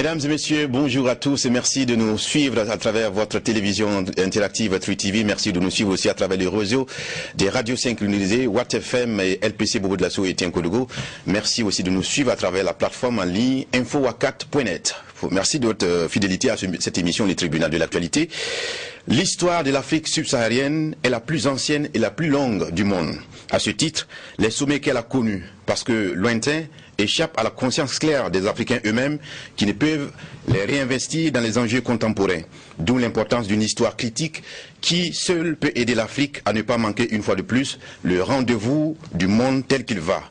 Mesdames et messieurs, bonjour à tous et merci de nous suivre à travers votre télévision interactive True TV. Merci de nous suivre aussi à travers les réseaux des radios synchronisées, Watt FM et LPC Bobo de la Soue et Tienkodogo. Merci aussi de nous suivre à travers la plateforme en ligne infowakat.net. Merci de votre fidélité à cette émission, les tribunaux de l'actualité. L'histoire de l'Afrique subsaharienne est la plus ancienne et la plus longue du monde. À ce titre, les sommets qu'elle a connus, parce que lointains, échappent à la conscience claire des Africains eux-mêmes qui ne peuvent les réinvestir dans les enjeux contemporains. D'où l'importance d'une histoire critique qui seule peut aider l'Afrique à ne pas manquer une fois de plus le rendez-vous du monde tel qu'il va.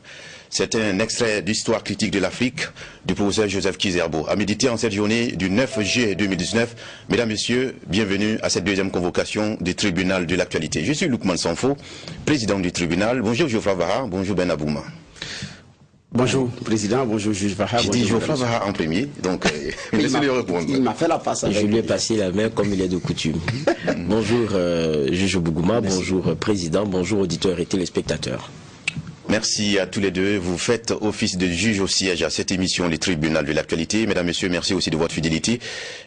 C'est un extrait d'Histoire critique de l'Afrique du professeur Joseph Kizerbo. À méditer en cette journée du 9 juillet 2019. Mesdames, Messieurs, bienvenue à cette deuxième convocation du tribunal de l'actualité. Je suis Loukman Sanfo, président du tribunal. Bonjour Geoffroy Vaha, bonjour Ben Abouma. Bonjour Président, bonjour Juge Vaha. J'ai dit Geoffroy Vaha en premier, donc laissez-le répondre. Il m'a fait la passe avec. Je lui ai passé la main comme il est de coutume. Bonjour Juge Bougouma, bonjour Président, bonjour auditeurs et téléspectateurs. Merci à tous les deux. Vous faites office de juge au siège à cette émission, les tribunaux de l'actualité. Mesdames, Messieurs, merci aussi de votre fidélité.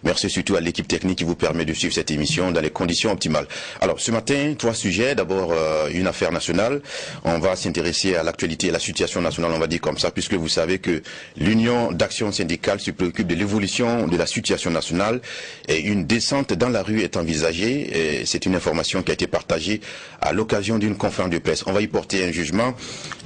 Merci surtout à l'équipe technique qui vous permet de suivre cette émission dans les conditions optimales. Alors, ce matin, 3 sujets. D'abord, une affaire nationale. On va s'intéresser à l'actualité et à la situation nationale, on va dire comme ça, puisque vous savez que l'Union d'action syndicale se préoccupe de l'évolution de la situation nationale et une descente dans la rue est envisagée. C'est une information qui a été partagée à l'occasion d'une conférence de presse. On va y porter un jugement.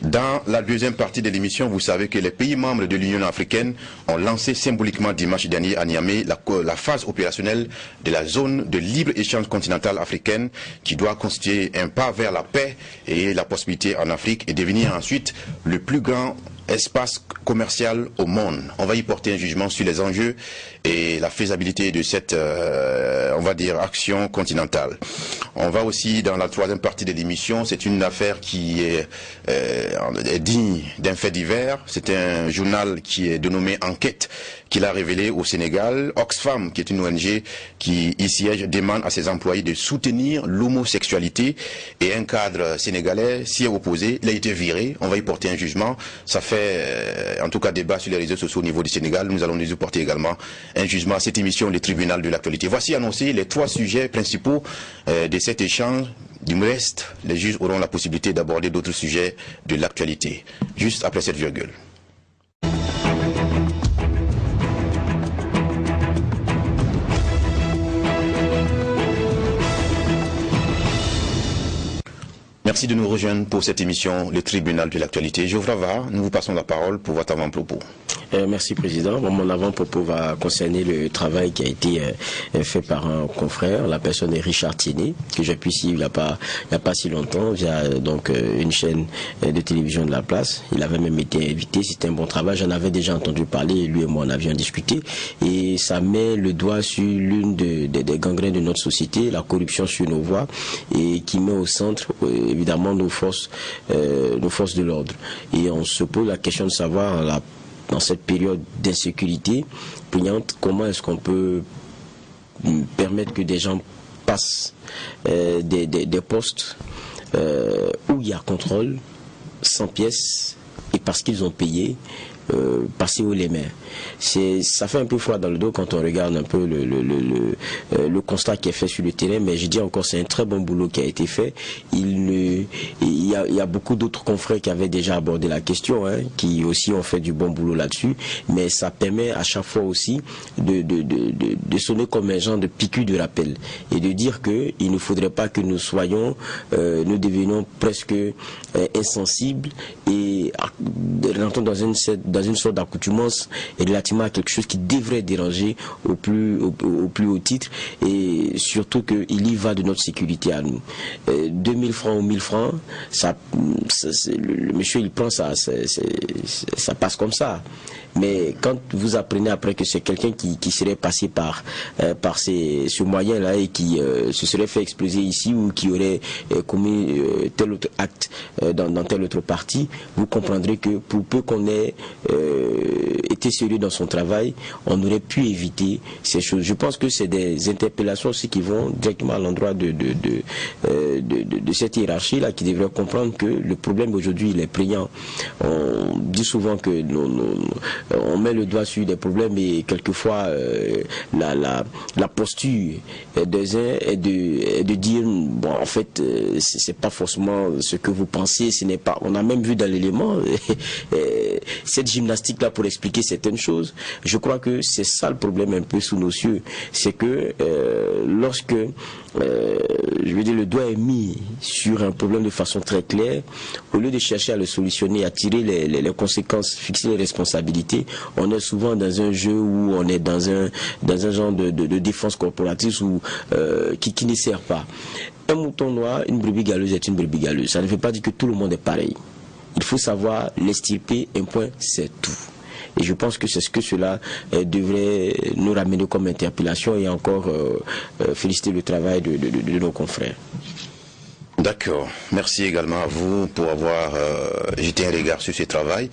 Dans la deuxième partie de l'émission, vous savez que les pays membres de l'Union africaine ont lancé symboliquement dimanche dernier à Niamey la phase opérationnelle de la zone de libre-échange continentale africaine qui doit constituer un pas vers la paix et la prospérité en Afrique et devenir ensuite le plus grand espace commercial au monde. On va y porter un jugement sur les enjeux et la faisabilité de cette, on va dire, action continentale. On va aussi, dans la troisième partie de l'émission, c'est une affaire qui est digne d'un fait divers. C'est un journal qui est dénommé Enquête, qui l'a révélé au Sénégal. Oxfam, qui est une ONG qui y siège, demande à ses employés de soutenir l'homosexualité et un cadre sénégalais s'y est opposé. Il a été viré. On va y porter un jugement. Ça fait en tout cas débat sur les réseaux sociaux au niveau du Sénégal. Nous allons nous porter également un jugement à cette émission, les tribunaux de l'actualité. Voici annoncés les 3 sujets principaux de cet échange. Du reste, les juges auront la possibilité d'aborder d'autres sujets de l'actualité. Juste après cette virgule. Merci de nous rejoindre pour cette émission, le tribunal de l'actualité. Geoffroy Vaha, nous vous passons la parole pour votre avant-propos. Merci Président. Mon avant-propos va concerner le travail qui a été fait par un confrère. La personne est Richard Tiennet, que j'ai pu suivre il n'y a pas si longtemps via donc une chaîne de télévision de la place. Il avait même été invité, c'était un bon travail. J'en avais déjà entendu parler, lui et moi on avions discuté. Et ça met le doigt sur l'une des gangrènes de notre société, la corruption sur nos voies, et qui met au centre évidemment nos forces de l'ordre. Et on se pose la question de savoir dans cette période d'insécurité prégnante, comment est-ce qu'on peut permettre que des gens passent des postes où il y a contrôle, sans pièces, et parce qu'ils ont payé, passer haut les mains. Ça fait un peu froid dans le dos quand on regarde un peu le constat qui est fait sur le terrain, mais je dis encore, c'est un très bon boulot qui a été fait. Il y a beaucoup d'autres confrères qui avaient déjà abordé la question, qui aussi ont fait du bon boulot là-dessus, mais ça permet à chaque fois aussi de sonner comme un genre de piqûre de rappel et de dire qu'il ne faudrait pas que nous devenions presque insensibles et rentrons dans une sorte d'accoutumance et relativement à quelque chose qui devrait déranger au plus haut titre, et surtout qu'il y va de notre sécurité à nous. 2000 francs ou 1000 francs, le monsieur il prend ça, ça passe comme ça. Mais quand vous apprenez après que c'est quelqu'un qui serait passé par ce moyen-là et qui se serait fait exploser ici ou qui aurait commis tel autre acte dans tel autre parti, vous comprenez comprendrez que pour peu qu'on ait été sérieux dans son travail, on aurait pu éviter ces choses. Je pense que c'est des interpellations aussi qui vont directement à l'endroit de cette hiérarchie-là, qui devrait comprendre que le problème aujourd'hui, il est prégnant. On dit souvent que on met le doigt sur des problèmes et quelquefois la posture des uns est de dire, bon, en fait, c'est pas forcément ce que vous pensez, ce n'est pas. On a même vu dans l'élément cette gymnastique-là pour expliquer certaines choses. Je crois que c'est ça le problème un peu sous nos cieux, c'est que lorsque je veux dire, le doigt est mis sur un problème de façon très claire, au lieu de chercher à le solutionner, à tirer les conséquences, fixer les responsabilités, on est souvent dans un jeu où on est dans un genre de défense corporative qui ne sert pas. Un mouton noir, une brebis galeuse est une brebis galeuse. Ça ne veut pas dire que tout le monde est pareil. Il faut savoir l'extirper, un point, c'est tout. Et je pense que c'est ce que cela devrait nous ramener comme interpellation et encore féliciter le travail de nos confrères. D'accord. Merci également à vous pour avoir jeté un regard sur ce travail.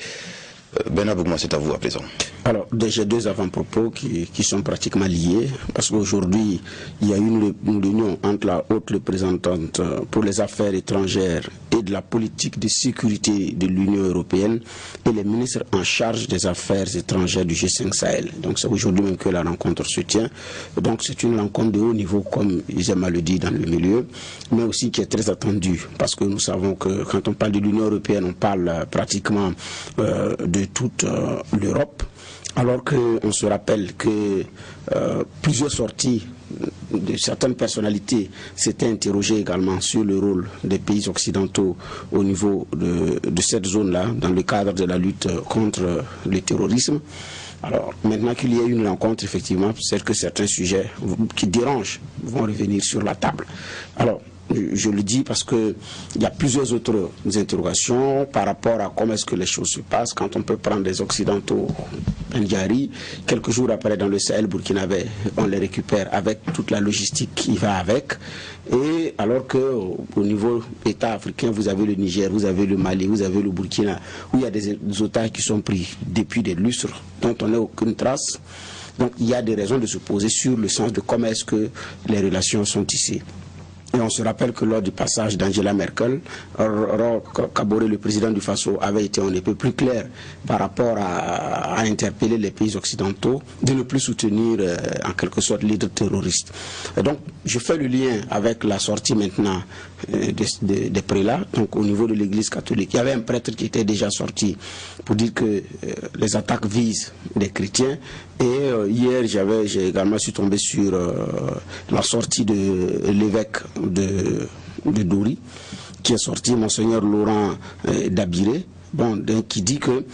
Bernard Bougma, c'est à vous à présent. Alors, j'ai deux avant-propos qui sont pratiquement liés, parce qu'aujourd'hui, il y a une réunion entre la haute représentante pour les affaires étrangères et de la politique de sécurité de l'Union européenne et les ministres en charge des affaires étrangères du G5 Sahel. Donc, c'est aujourd'hui même que la rencontre se tient. Donc, c'est une rencontre de haut niveau, comme ils aiment à le dire dans le milieu, mais aussi qui est très attendue, parce que nous savons que quand on parle de l'Union européenne, on parle pratiquement de toute l'Europe. Alors qu'on se rappelle que plusieurs sorties de certaines personnalités s'étaient interrogées également sur le rôle des pays occidentaux au niveau de cette zone-là, dans le cadre de la lutte contre le terrorisme. Alors, maintenant qu'il y a une rencontre, effectivement, c'est que certains sujets qui dérangent vont revenir sur la table. Alors, je le dis parce que il y a plusieurs autres interrogations par rapport à comment est-ce que les choses se passent. Quand on peut prendre des occidentaux, Ndjari, quelques jours après dans le Sahel burkinabé, on les récupère avec toute la logistique qui va avec. Et alors que au niveau État africain, vous avez le Niger, vous avez le Mali, vous avez le Burkina, où il y a des otages qui sont pris depuis des lustres dont on n'a aucune trace. Donc il y a des raisons de se poser sur le sens de comment est-ce que les relations sont tissées. Et on se rappelle que lors du passage d'Angela Merkel, Kaboré, le président du Faso, avait été un peu plus clair par rapport à interpeller les pays occidentaux de ne plus soutenir en quelque sorte les terroristes. Et donc, je fais le lien avec la sortie maintenant des prélats, donc au niveau de l'église catholique. Il y avait un prêtre qui était déjà sorti pour dire que les attaques visent les chrétiens. Et hier, j'ai également suis tombé sur la sortie de l'évêque de Dori, qui est sorti, Monseigneur Laurent Dabiré, qui dit que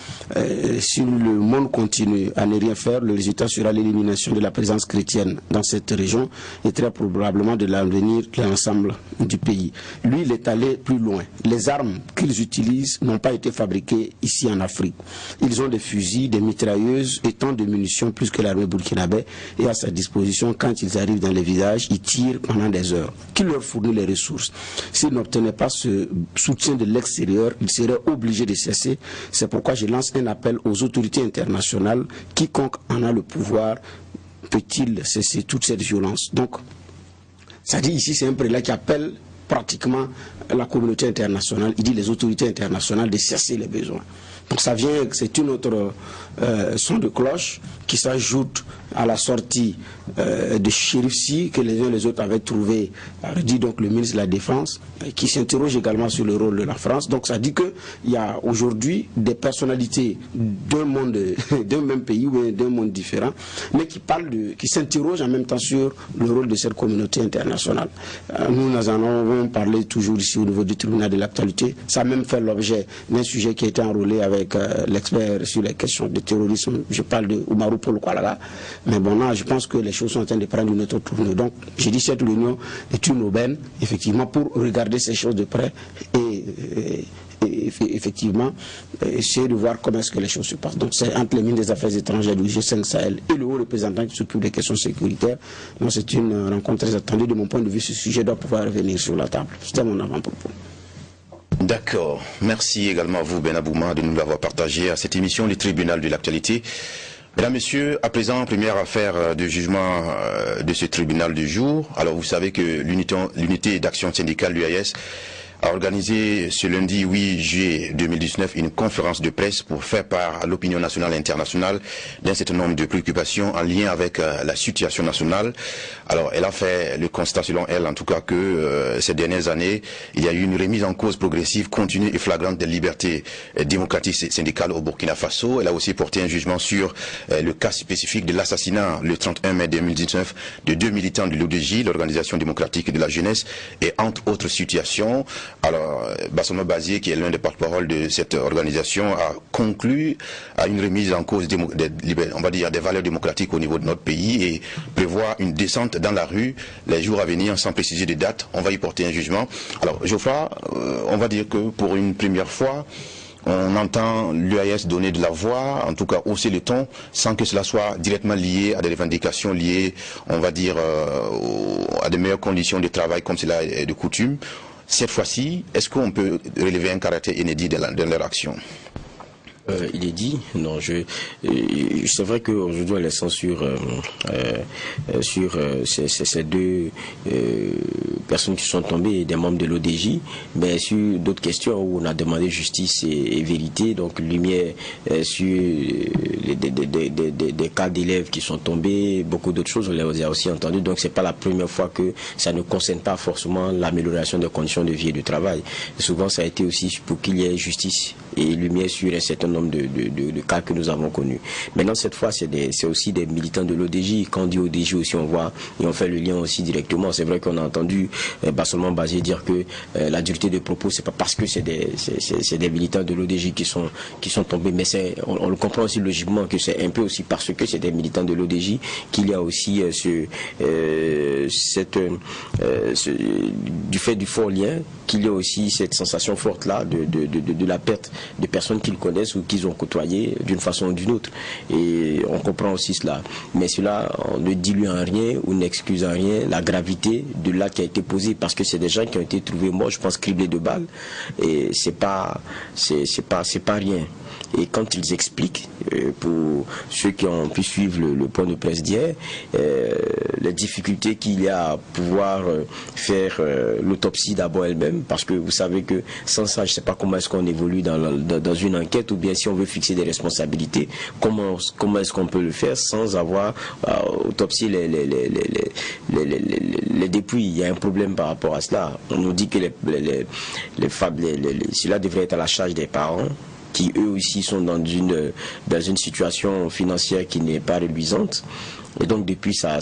si le monde continue à ne rien faire, le résultat sera l'élimination de la présence chrétienne dans cette région et très probablement de l'avenir de l'ensemble du pays. Lui, il est allé plus loin. Les armes qu'ils utilisent n'ont pas été fabriquées ici en Afrique. Ils ont des fusils, des mitrailleuses et tant de munitions plus que l'armée burkinabé est à sa disposition. Quand ils arrivent dans les villages, ils tirent pendant des heures. Qui leur fournit les ressources? S'ils n'obtenaient pas ce soutien de l'extérieur, ils seraient obligés de cesser. C'est pourquoi je lance un appel aux autorités internationales. Quiconque en a le pouvoir peut-il cesser toute cette violence? Donc, ça dit ici, c'est un prélat qui appelle pratiquement la communauté internationale. Il dit les autorités internationales de cesser les besoins. Donc ça vient, c'est une autre son de cloche qui s'ajoute à la sortie de Chérifsi que les uns et les autres avaient trouvé, dit donc le ministre de la Défense, qui s'interroge également sur le rôle de la France. Donc ça dit qu'il y a aujourd'hui des personnalités d'un monde, d'un même pays ou d'un monde différent, mais qui s'interrogent en même temps sur le rôle de cette communauté internationale. Nous en avons parlé toujours ici au niveau du tribunal de l'actualité. Ça a même fait l'objet d'un sujet qui a été enrôlé avec l'expert sur les questions de terrorisme. Je parle de Oumarou Paul Koualaga. Mais bon, là, je pense que les choses sont en train de prendre une autre tournure. Donc, j'ai dit cette réunion est une aubaine, effectivement, pour regarder ces choses de près et effectivement, essayer de voir comment est-ce que les choses se passent. Donc, c'est entre les ministres des Affaires étrangères du G5 Sahel et le haut représentant qui s'occupe des questions sécuritaires. Donc, c'est une rencontre très attendue. De mon point de vue, ce sujet doit pouvoir revenir sur la table. C'était mon avant-propos. D'accord. Merci également à vous, Ben Abouma, de nous l'avoir partagé à cette émission, le tribunal de l'actualité. Mesdames, Messieurs, à présent, première affaire de jugement de ce tribunal du jour. Alors, vous savez que l'unité d'action syndicale, l'UAS, a organisé ce lundi 8 juillet 2019 une conférence de presse pour faire part à l'opinion nationale et internationale d'un certain nombre de préoccupations en lien avec la situation nationale. Alors, elle a fait le constat, selon elle, en tout cas, que ces dernières années, il y a eu une remise en cause progressive, continue et flagrante des libertés démocratiques syndicales au Burkina Faso. Elle a aussi porté un jugement sur le cas spécifique de l'assassinat le 31 mai 2019 de 2 militants de l'ODJ, l'Organisation démocratique de la jeunesse, et entre autres situations. Alors, Bassoma Bazier, qui est l'un des porte-parole de cette organisation, a conclu à une remise en cause on va dire, des valeurs démocratiques au niveau de notre pays et prévoit une descente dans la rue les jours à venir sans préciser de date. On va y porter un jugement. Alors, Geoffroy, on va dire que pour une première fois, on entend l'UAS donner de la voix, en tout cas hausser le ton, sans que cela soit directement lié à des revendications liées, on va dire, à de meilleures conditions de travail comme cela est de coutume. Cette fois-ci, est-ce qu'on peut relever un caractère inédit dans leur action? Il est dit, non, c'est vrai qu'aujourd'hui on les sent sur ces deux personnes qui sont tombées, des membres de l'ODJ, mais sur d'autres questions où on a demandé justice et vérité, donc lumière sur des cas d'élèves qui sont tombés, beaucoup d'autres choses, on les a aussi entendues, donc c'est pas la première fois que ça ne concerne pas forcément l'amélioration des conditions de vie et de travail. Et souvent ça a été aussi pour qu'il y ait justice et lumière sur un certain nombre de cas que nous avons connus. Maintenant, cette fois, c'est aussi des militants de l'ODJ. Quand on dit ODJ aussi, on voit et on fait le lien aussi directement. C'est vrai qu'on a entendu Bassoma Bazier dire que la dureté de propos, c'est pas parce que c'est des militants de l'ODJ qui sont tombés, mais on le comprend aussi logiquement que c'est un peu aussi parce que c'est des militants de l'ODJ qu'il y a aussi du fait du fort lien, qu'il y a aussi cette sensation forte là de la perte de personnes qu'ils connaissent ou qu'ils ont côtoyées d'une façon ou d'une autre. Et on comprend aussi cela. Mais cela ne dilue en rien ou n'excuse en rien la gravité de l'acte qui a été posé, parce que c'est des gens qui ont été trouvés morts, je pense, criblés de balles. Et c'est pas rien. Et quand ils expliquent, pour ceux qui ont pu suivre le point de presse d'hier, les difficultés qu'il y a à pouvoir faire l'autopsie d'abord elle-même, parce que vous savez que sans ça, je ne sais pas comment est-ce qu'on évolue dans une enquête, ou bien si on veut fixer des responsabilités, comment est-ce qu'on peut le faire sans avoir autopsié les dépouilles. Il y a un problème par rapport à cela. On nous dit que cela devrait être à la charge des parents, qui eux aussi sont dans une situation financière qui n'est pas reluisante. Et donc depuis ça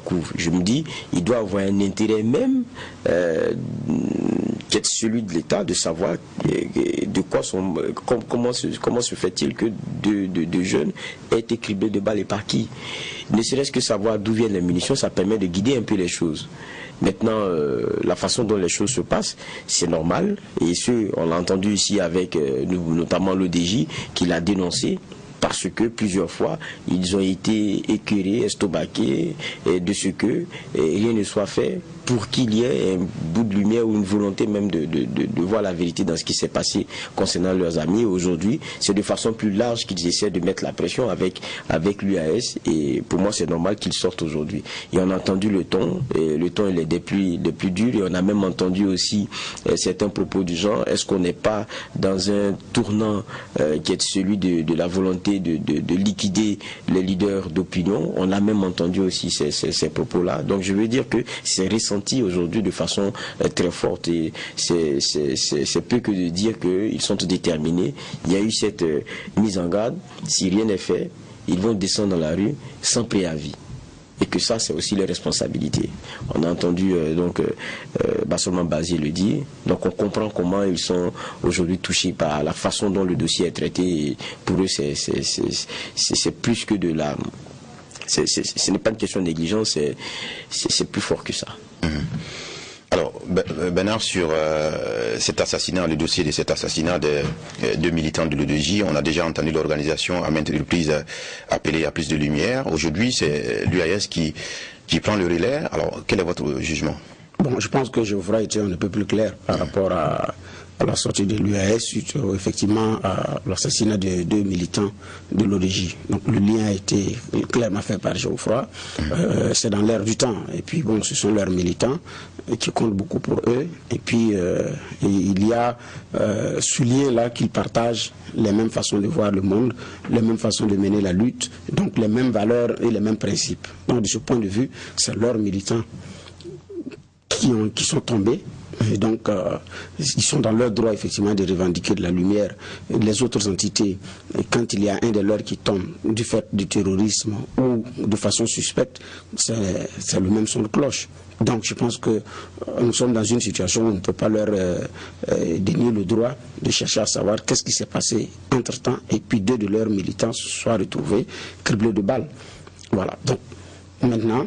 couvre. Je me dis, il doit avoir un intérêt même qui est celui de l'État, de savoir de quoi comment se fait-il que deux jeunes aient été criblés de balles et par qui. Ne serait-ce que savoir d'où viennent les munitions, ça permet de guider un peu les choses. Maintenant, la façon dont les choses se passent, c'est normal. Et on l'a entendu ici avec notamment l'ODJ qui l'a dénoncé, parce que plusieurs fois, ils ont été écœurés, estomaqués de ce que rien ne soit fait pour qu'il y ait un bout de lumière ou une volonté même de voir la vérité dans ce qui s'est passé concernant leurs amis. Aujourd'hui, c'est de façon plus large qu'ils essaient de mettre la pression avec l'UAS, et pour moi c'est normal qu'ils sortent aujourd'hui. Et on a entendu le ton, et le ton il est des plus durs, et on a même entendu aussi certains propos du genre, est-ce qu'on n'est pas dans un tournant qui est celui de la volonté de liquider les leaders d'opinion? On a même entendu aussi ces propos-là. Donc je veux dire que c'est ressenti aujourd'hui de façon très forte, et c'est peu que de dire qu'ils sont déterminés. Il y a eu cette mise en garde, si rien n'est fait, ils vont descendre dans la rue sans préavis. Et que ça, c'est aussi les responsabilités. On a entendu Bassoma Bazier le dire. Donc on comprend comment ils sont aujourd'hui touchés par la façon dont le dossier est traité. Et pour eux, c'est plus que de la... Ce n'est pas une question de négligence, c'est plus fort que ça. Alors, Bernard, sur cet assassinat, le dossier de cet assassinat de deux militants de l'ODJ, on a déjà entendu l'organisation à maintes reprises appeler à plus de lumière. Aujourd'hui, c'est l'UAS qui prend le relais. Alors, quel est votre jugement? Bon, je pense que Geoffroy était un peu plus clair par rapport à à la sortie de l'UAS suite effectivement à l'assassinat de 2 militants de l'ODJ. Donc le lien a été clairement fait par Geoffroy. C'est dans l'air du temps. Et puis bon, ce sont leurs militants qui comptent beaucoup pour eux. Et puis il y a ce lien-là qu'ils partagent les mêmes façons de voir le monde, les mêmes façons de mener la lutte, donc les mêmes valeurs et les mêmes principes. Donc de ce point de vue, c'est leurs militants qui sont tombés. Et donc, ils sont dans leur droit, effectivement, de revendiquer de la lumière. Les autres entités, quand il y a un de leurs qui tombe du fait du terrorisme ou de façon suspecte, c'est le même son de cloche. Donc, je pense que nous sommes dans une situation où on ne peut pas leur dénier le droit de chercher à savoir qu'est-ce qui s'est passé entre-temps, et puis 2 de leurs militants soient retrouvés criblés de balles. Voilà. Donc, maintenant,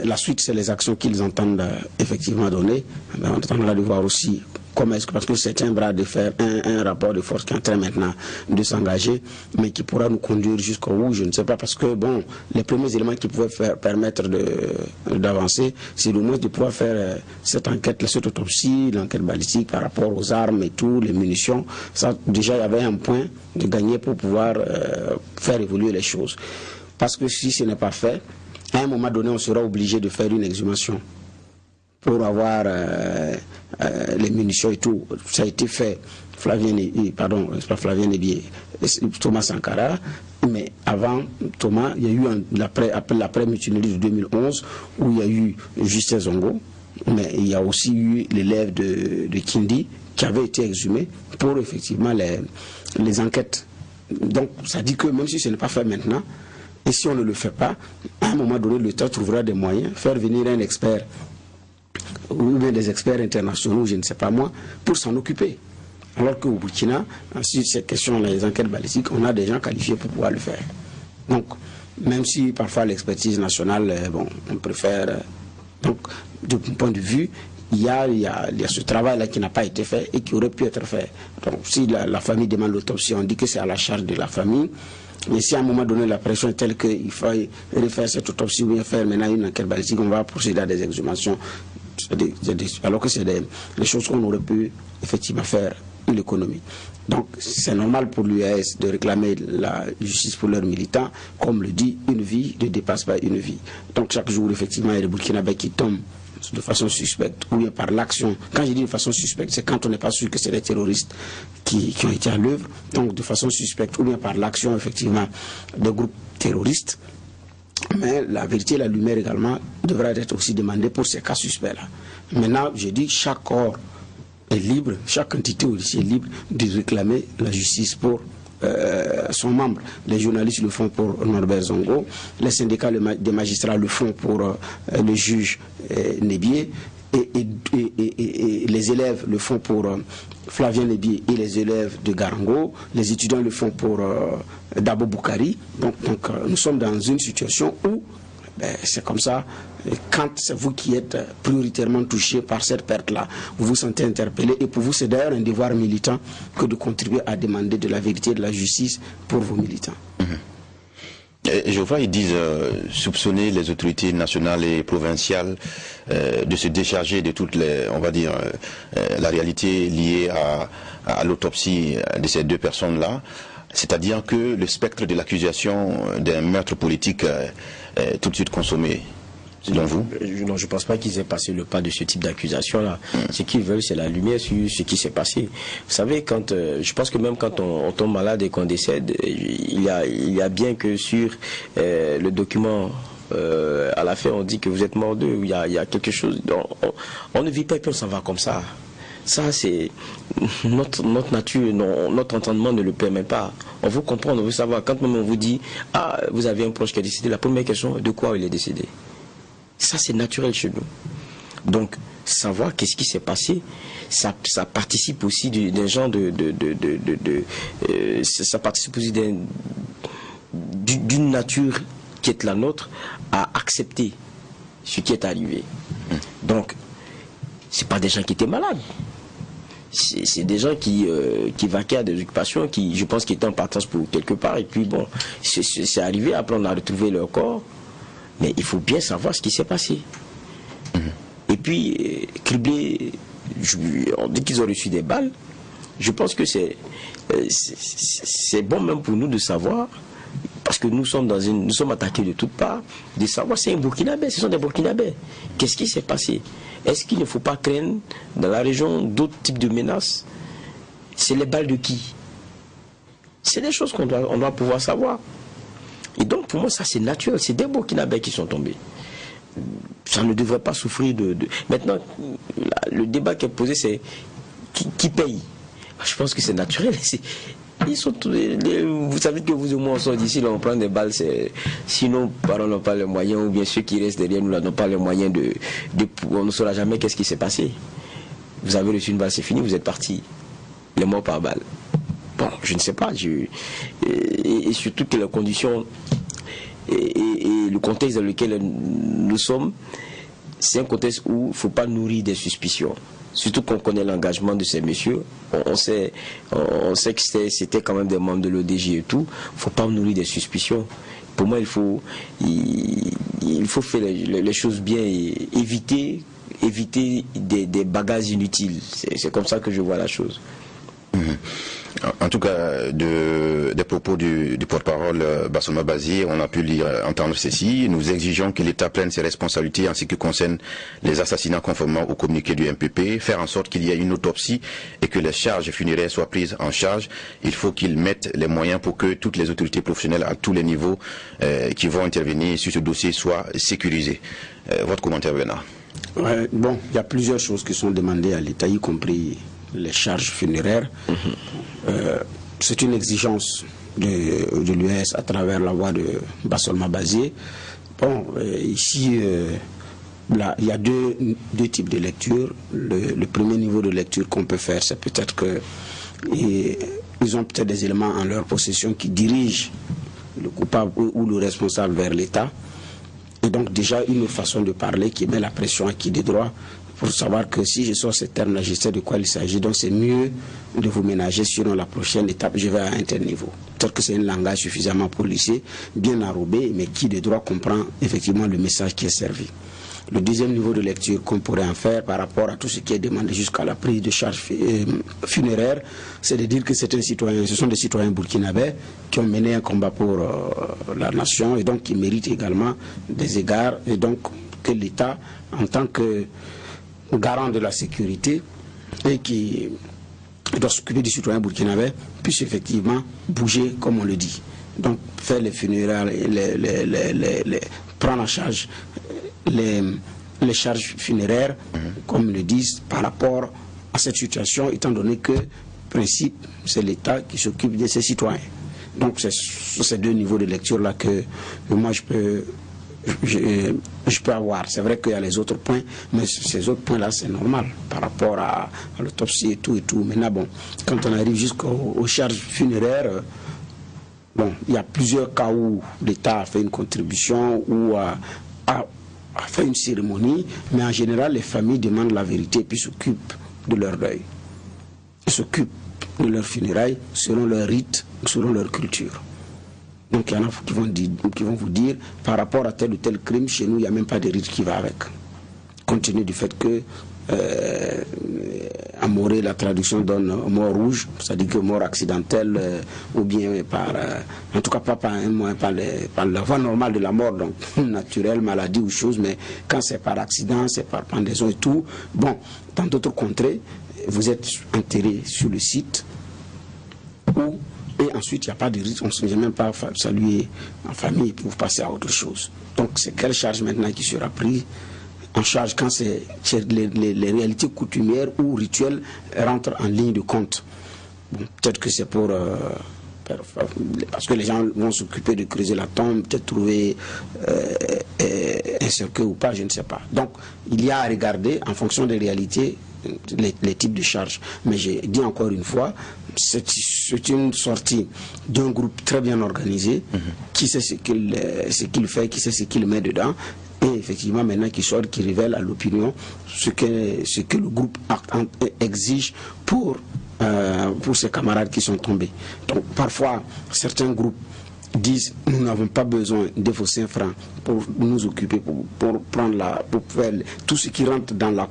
la suite, c'est les actions qu'ils entendent effectivement donner. On attendra de voir aussi comment est-ce que, parce que c'est un bras de fer, un rapport de force qui est en train maintenant de s'engager, mais qui pourra nous conduire jusqu'au bout, je ne sais pas, parce que bon, les premiers éléments qui pouvaient permettre d'avancer, c'est au moins de pouvoir faire cette enquête, cette autopsie, l'enquête balistique par rapport aux armes et tout, les munitions. Ça, déjà, il y avait un point de gagner pour pouvoir faire évoluer les choses. Parce que si ce n'est pas fait, à un moment donné, on sera obligé de faire une exhumation pour avoir les munitions et tout. Ça a été fait, Thomas Sankara, mais avant Thomas, il y a eu l'après-mutinerie de 2011 où il y a eu Justin Zongo, mais il y a aussi eu l'élève de Kindi qui avait été exhumé pour effectivement les enquêtes. Donc ça dit que même si ce n'est pas fait maintenant, et si on ne le fait pas, à un moment donné, l'État trouvera des moyens, faire venir un expert, ou bien des experts internationaux, je ne sais pas moi, pour s'en occuper. Alors qu'au Burkina, sur ces questions, les enquêtes balistiques, on a des gens qualifiés pour pouvoir le faire. Donc, même si parfois l'expertise nationale, bon, on préfère... donc, de mon point de vue, il y a ce travail-là qui n'a pas été fait et qui aurait pu être fait. Donc, si la famille demande l'autopsie, on dit que c'est à la charge de la famille. Mais si à un moment donné la pression est telle qu'il faut refaire cette autopsie ou bien faire maintenant une enquête balistique, on va procéder à des exhumations, alors que c'est des choses qu'on aurait pu effectivement faire une économie. Donc c'est normal pour l'UAS de réclamer la justice pour leurs militants. Comme le dit, une vie ne dépasse pas une vie. Donc chaque jour, effectivement, il y a des Burkinabés qui tombent de façon suspecte ou bien par l'action. Quand je dis de façon suspecte, c'est quand on n'est pas sûr que c'est des terroristes qui ont été à l'œuvre. Donc de façon suspecte ou bien par l'action effectivement des groupes terroristes. Mais la vérité et la lumière également devraient être aussi demandées pour ces cas suspects-là. Maintenant, je dis chaque corps est libre, chaque entité aussi est libre de réclamer la justice pour son membre. Les journalistes le font pour Norbert Zongo, les syndicats des magistrats le font pour le juge Nebié, et les élèves le font pour Flavien Nebié et les élèves de Garango, les étudiants le font pour Dabo Boukari. Donc nous sommes dans une situation où c'est comme ça. Quand c'est vous qui êtes prioritairement touché par cette perte-là, vous vous sentez interpellé, et pour vous c'est d'ailleurs un devoir militant que de contribuer à demander de la vérité et de la justice pour vos militants. Je vois, ils disent soupçonner les autorités nationales et provinciales de se décharger de toutes les, on va dire, la réalité liée à l'autopsie de ces 2 personnes-là. C'est-à-dire que le spectre de l'accusation d'un meurtre politique est tout de suite consommé. Selon vous? Non, je ne pense pas qu'ils aient passé le pas de ce type d'accusation-là. Ce qu'ils veulent, c'est la lumière sur ce qui s'est passé. Vous savez, je pense que même quand on tombe malade et qu'on décède, il y a bien que sur le document, à la fin, on dit que vous êtes mort d'eux. Il y a quelque chose. On ne vit pas et puis on s'en va comme ça. Ça, c'est notre nature, notre entendement ne le permet pas. On veut comprendre, on veut savoir. Quand même on vous dit, ah, vous avez un proche qui est décédé, la première question, de quoi il est décédé? Ça, c'est naturel chez nous. Donc, savoir qu'est-ce qui s'est passé, ça participe aussi d'un genre ça participe aussi d'une nature qui est la nôtre à accepter ce qui est arrivé. Donc, c'est pas des gens qui étaient malades. C'est des gens qui vaquaient à des occupations, qui, je pense, qui étaient en partance pour quelque part. Et puis, bon, c'est arrivé. Après, on a retrouvé leur corps. Mais il faut bien savoir ce qui s'est passé. Et puis, cribler on dit qu'ils ont reçu des balles. Je pense que c'est bon même pour nous de savoir, parce que nous sommes attaqués de toutes parts, de savoir c'est un Burkinabé, ce sont des Burkinabés. Qu'est-ce qui s'est passé? Est-ce qu'il ne faut pas craindre dans la région d'autres types de menaces? C'est les balles de qui? C'est des choses qu'on doit pouvoir savoir. Et donc pour moi ça c'est naturel, c'est des Burkinabés qui sont tombés. Ça ne devrait pas souffrir de... Maintenant, le débat qui est posé, c'est qui paye? Je pense que c'est naturel. Ils sont vous savez que vous et moi on sort d'ici, là on prend des balles, sinon parents n'ont pas les moyens, ou bien ceux qui restent derrière nous n'ont pas les moyens on ne saura jamais qu'est-ce qui s'est passé. Vous avez reçu une balle, c'est fini, vous êtes parti. Les morts par balle. Bon, je ne sais pas. Et surtout que les conditions et le contexte dans lequel nous sommes, c'est un contexte où il ne faut pas nourrir des suspicions. Surtout qu'on connaît l'engagement de ces messieurs. On sait que c'était quand même des membres de l'ODJ et tout. Il ne faut pas nourrir des suspicions. Pour moi, il faut faire les choses bien et éviter des bagages inutiles. C'est comme ça que je vois la chose. En tout cas, des propos du porte-parole Bassolma Bazier, on a pu entendre ceci. Nous exigeons que l'État prenne ses responsabilités en ce qui concerne les assassinats conformément au communiqué du MPP, faire en sorte qu'il y ait une autopsie et que les charges funéraires soient prises en charge. Il faut qu'ils mettent les moyens pour que toutes les autorités professionnelles à tous les niveaux qui vont intervenir sur ce dossier soient sécurisées. Votre commentaire, Bernard? Ouais, bon, il y a plusieurs choses qui sont demandées à l'État, y compris les charges funéraires. C'est une exigence de l'US à travers la voix de Bassolma Bazier. Bon, ici, là, il y a deux types de lecture. Le premier niveau de lecture qu'on peut faire, c'est peut-être que ils ont peut-être des éléments en leur possession qui dirigent le coupable ou le responsable vers l'État. Et donc déjà une façon de parler qui met la pression à qui de droit pour savoir que si je sors ces termes-là, je sais de quoi il s'agit. Donc c'est mieux de vous ménager, sinon la prochaine étape, je vais à un tel niveau. Peut-être que c'est un langage suffisamment policier, bien enrobé, mais qui de droit comprend effectivement le message qui est servi. Le deuxième niveau de lecture qu'on pourrait en faire par rapport à tout ce qui est demandé jusqu'à la prise de charge funéraire, c'est de dire que ce sont des citoyens burkinabés qui ont mené un combat pour la nation et donc qui méritent également des égards, et donc que l'État, en tant que garant de la sécurité et qui doit s'occuper des citoyens burkinabés, puisse effectivement bouger comme on le dit. Donc faire les funérailles, prendre en charge les charges funéraires, comme ils le disent, par rapport à cette situation, étant donné que, principe, c'est l'État qui s'occupe de ses citoyens. Donc c'est sur ces deux niveaux de lecture-là que moi je peux avoir. C'est vrai qu'il y a les autres points, mais ces autres points-là, c'est normal par rapport à l'autopsie et tout et tout. Maintenant, bon, quand on arrive jusqu'aux charges funéraires, bon, il y a plusieurs cas où l'État a fait une contribution ou a fait une cérémonie, mais en général, les familles demandent la vérité et puis s'occupent de leur deuil. Ils s'occupent de leurs funérailles selon leur rite, selon leur culture. Donc il y en a qui vont vous dire, par rapport à tel ou tel crime, chez nous, il n'y a même pas de rite qui va avec. Compte tenu du fait que à Morée, la traduction donne mort rouge, c'est-à-dire que mort accidentelle, ou bien en tout cas pas par la voie normale de la mort, donc naturelle, maladie ou chose, mais quand c'est par accident, c'est par pendaison et tout. Bon, dans d'autres contrées, vous êtes enterré sur le site et ensuite il n'y a pas de rite, on ne se vient même pas saluer en famille pour passer à autre chose. Donc c'est quelle charge maintenant qui sera prise en charge quand les réalités coutumières ou rituelles rentrent en ligne de compte? Bon, peut-être que c'est pour parce que les gens vont s'occuper de creuser la tombe, peut-être trouver un cercueil ou pas, je ne sais pas. Donc il y a à regarder en fonction des réalités les types de charges. Mais j'ai dit encore une fois, c'est une sortie d'un groupe très bien organisé, qui sait ce qu'il fait, qui sait ce qu'il met dedans, et effectivement maintenant qui sort, qui révèle à l'opinion ce que le groupe exige pour ses camarades qui sont tombés. Donc parfois certains groupes disent nous n'avons pas besoin de vos 5 francs pour nous occuper, pour faire tout ce qui rentre dans la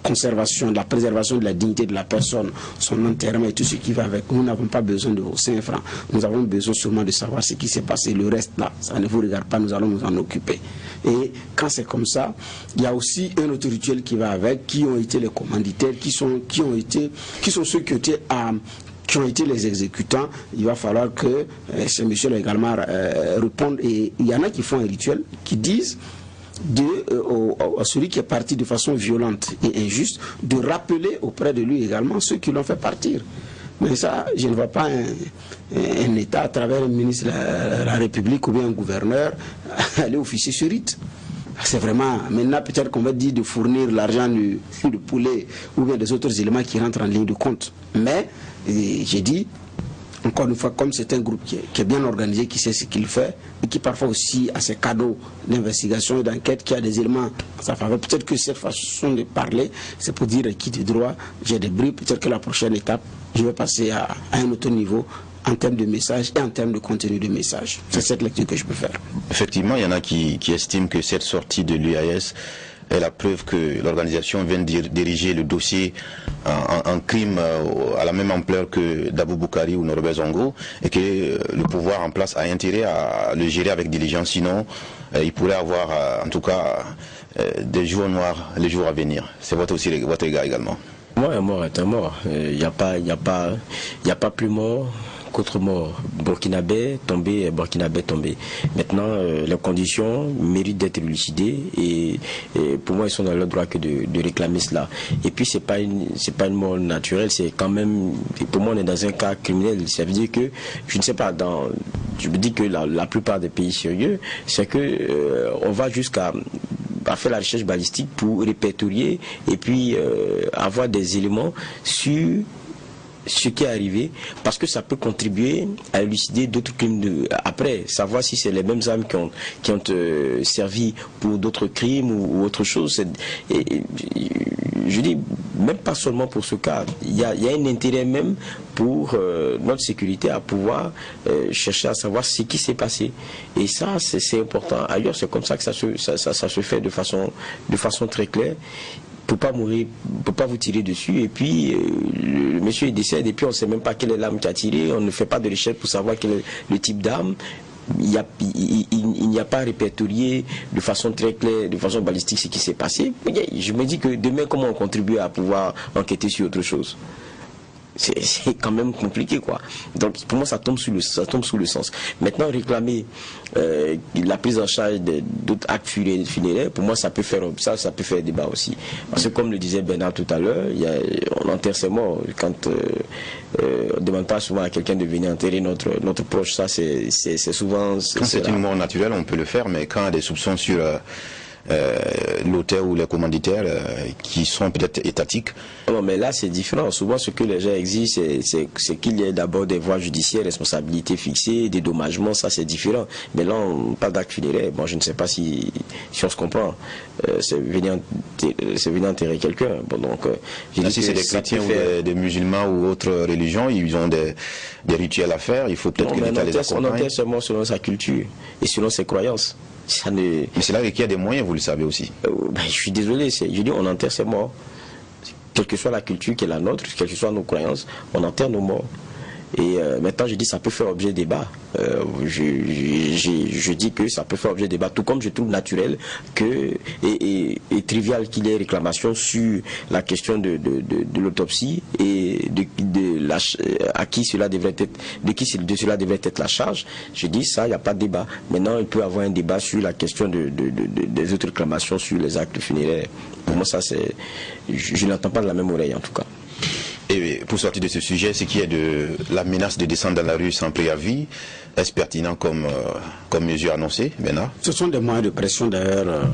conservation, de la préservation de la dignité de la personne, son enterrement et tout ce qui va avec. Nous n'avons pas besoin de vos 5 francs. Nous avons besoin seulement de savoir ce qui s'est passé. Le reste là, ça ne vous regarde pas, nous allons nous en occuper. Et quand c'est comme ça, il y a aussi un autre rituel qui va avec, qui ont été les commanditaires, qui sont ceux qui ont été les exécutants. Il va falloir que ces messieurs également répondent. Et il y en a qui font un rituel, qui disent à celui qui est parti de façon violente et injuste, de rappeler auprès de lui également ceux qui l'ont fait partir. Mais ça, je ne vois pas un État à travers un ministre de la République ou bien un gouverneur aller officier ce rite. C'est vraiment, maintenant peut-être qu'on va dire de fournir l'argent du poulet ou bien des autres éléments qui rentrent en ligne de compte. Mais, j'ai dit, encore une fois, comme c'est un groupe qui est bien organisé, qui sait ce qu'il fait, et qui parfois aussi a ses cadeaux d'investigation et d'enquête, qui a des éléments en sa faveur. Peut-être que cette façon de parler, c'est pour dire qui de droit, j'ai des bris, peut-être que la prochaine étape, je vais passer à un autre niveau en termes de message et en termes de contenu de message. C'est cette lecture que je peux faire. Effectivement, il y en a qui estiment que cette sortie de l'UAS est la preuve que l'organisation vient de diriger le dossier en crime à la même ampleur que Dabou Boukari ou Norbert Zongo, et que le pouvoir en place a intérêt à le gérer avec diligence, sinon il pourrait avoir en tout cas des jours noirs les jours à venir. C'est votre égard également. Moi, un mort est un mort. Il n'y a pas plus mort qu'autre mort. Burkinabé tombé, Burkinabé tombé. Maintenant, les conditions méritent d'être élucidées et pour moi, ils sont dans leur droit que de réclamer cela. Et puis, c'est pas une mort naturelle, c'est quand même, pour moi, on est dans un cas criminel. Ça veut dire que, je ne sais pas, je me dis que la plupart des pays sérieux, c'est que on va jusqu'à faire la recherche balistique pour répertorier et puis avoir des éléments sur ce qui est arrivé, parce que ça peut contribuer à élucider d'autres crimes après, savoir si c'est les mêmes armes qui ont servi pour d'autres crimes ou autre chose. Et je dis, même pas seulement pour ce cas, il y a un intérêt même pour notre sécurité à pouvoir chercher à savoir ce qui s'est passé. Et ça, c'est important. Ailleurs, c'est comme ça que ça se fait de façon très claire. Pour pas mourir, pour pas vous tirer dessus, et puis le monsieur décède et puis on ne sait même pas quelle est l'arme qui a tiré, on ne fait pas de recherche pour savoir quel est le type d'arme. Il n'y a pas répertorié de façon très claire, de façon balistique ce qui s'est passé. Je me dis que demain, comment on contribue à pouvoir enquêter sur autre chose? C'est quand même compliqué, quoi. Donc pour moi ça tombe sous le sens. Maintenant, réclamer la prise en charge d'autres actes funéraires, pour moi ça peut faire débat aussi. Parce que comme le disait Bernard tout à l'heure, on enterre ses morts. Quand on ne demande pas souvent à quelqu'un de venir enterrer notre proche, ça c'est souvent... Quand c'est une mort naturelle, on peut le faire, mais quand il y a des soupçons sur l'auteur ou les commanditaires qui sont peut-être étatiques. Non, mais là c'est différent. Souvent ce que les gens exigent, c'est qu'il y ait d'abord des voies judiciaires, responsabilités fixées, dédommagement, ça c'est différent. Mais là on parle d'acte funéraire. Bon, je ne sais pas si on se comprend. C'est venir enterrer quelqu'un. Bon, donc si c'est des chrétiens ou des musulmans ou autres religions, ils ont des rituels à faire. Il faut peut-être que l'État les accompagne. On enterre seulement selon sa culture et selon ses croyances. Mais cela requiert des moyens, vous le savez aussi. Je suis désolé, je dis on enterre ses morts. Quelle que soit la culture qui est la nôtre, quelles que soient nos croyances, on enterre nos morts. Et maintenant, je dis ça peut faire objet de débat. Je dis que ça peut faire objet de débat, tout comme je trouve naturel et trivial qu'il y ait réclamation sur la question de l'autopsie et à qui cela devrait être, de cela devrait être la charge. Je dis ça, il n'y a pas de débat. Maintenant, il peut y avoir un débat sur la question des autres réclamations sur les actes funéraires. Pour moi, ça, je ne l'entends pas de la même oreille, en tout cas. Et pour sortir de ce sujet, ce qui est de la menace de descendre dans la rue sans préavis, est-ce pertinent comme mesure annoncée, Bernard? Ce sont des moyens de pression d'ailleurs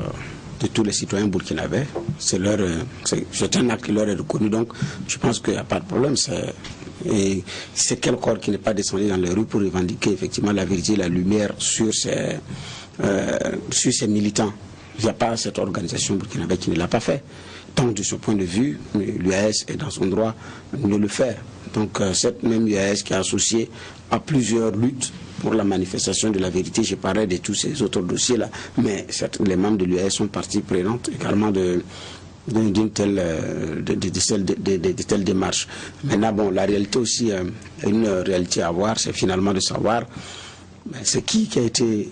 de tous les citoyens burkinabés. C'est un acte qui leur est reconnu, donc je pense qu'il n'y a pas de problème. C'est quel corps qui n'est pas descendu dans les rues pour revendiquer effectivement la vérité, la lumière sur ces militants. Il n'y a pas cette organisation burkinabé qui ne l'a pas fait. Donc de ce point de vue, l'UAS est dans son droit de le faire. Donc cette même UAS qui est associée à plusieurs luttes pour la manifestation de la vérité, je parlais de tous ces autres dossiers-là, mais les membres de l'UAS sont partie prenante également de d'une telle, de telles démarches. Maintenant, bon, la réalité aussi, une réalité à voir, c'est finalement de savoir c'est qui a été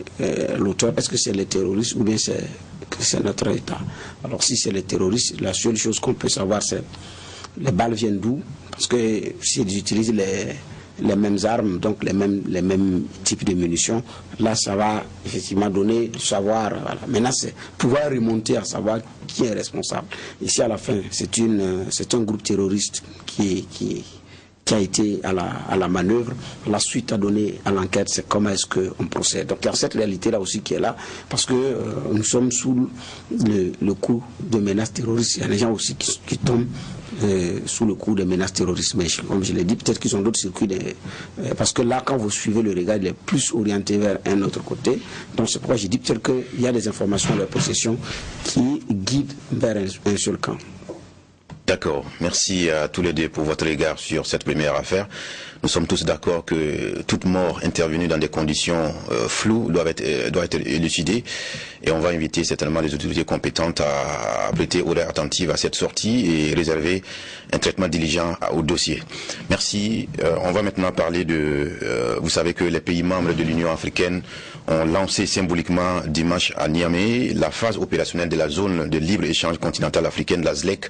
l'auteur. Est-ce que c'est les terroristes ou bien c'est notre État? Alors si c'est les terroristes, la seule chose qu'on peut savoir, c'est les balles viennent d'où? Parce que s'ils utilisent les mêmes armes, donc les mêmes types de munitions, là ça va effectivement donner du savoir. Voilà. Maintenant c'est pouvoir remonter à savoir qui est responsable. Ici à la fin, c'est un groupe terroriste qui a été à la manœuvre. La suite à donner à l'enquête, c'est comment est-ce qu'on procède. Donc il y a cette réalité-là aussi qui est là, parce que nous sommes sous le coup de menaces terroristes. Il y a des gens aussi qui tombent sous le coup de menaces terroristes. Mais comme je l'ai dit, peut-être qu'ils ont d'autres circuits. Parce que là, quand vous suivez le regard, il est plus orienté vers un autre côté. Donc c'est pourquoi j'ai dit peut-être qu'il y a des informations de la possession qui guident vers un seul camp. D'accord. Merci à tous les deux pour votre regard sur cette première affaire. Nous sommes tous d'accord que toute mort intervenue dans des conditions floues doit être élucidée, et on va inviter certainement les autorités compétentes à prêter oreille attentive à cette sortie et réserver un traitement diligent au dossier. Merci. On va maintenant parler vous savez que les pays membres de l'Union africaine ont lancé symboliquement dimanche à Niamey la phase opérationnelle de la zone de libre-échange continentale africaine, la ZLEC,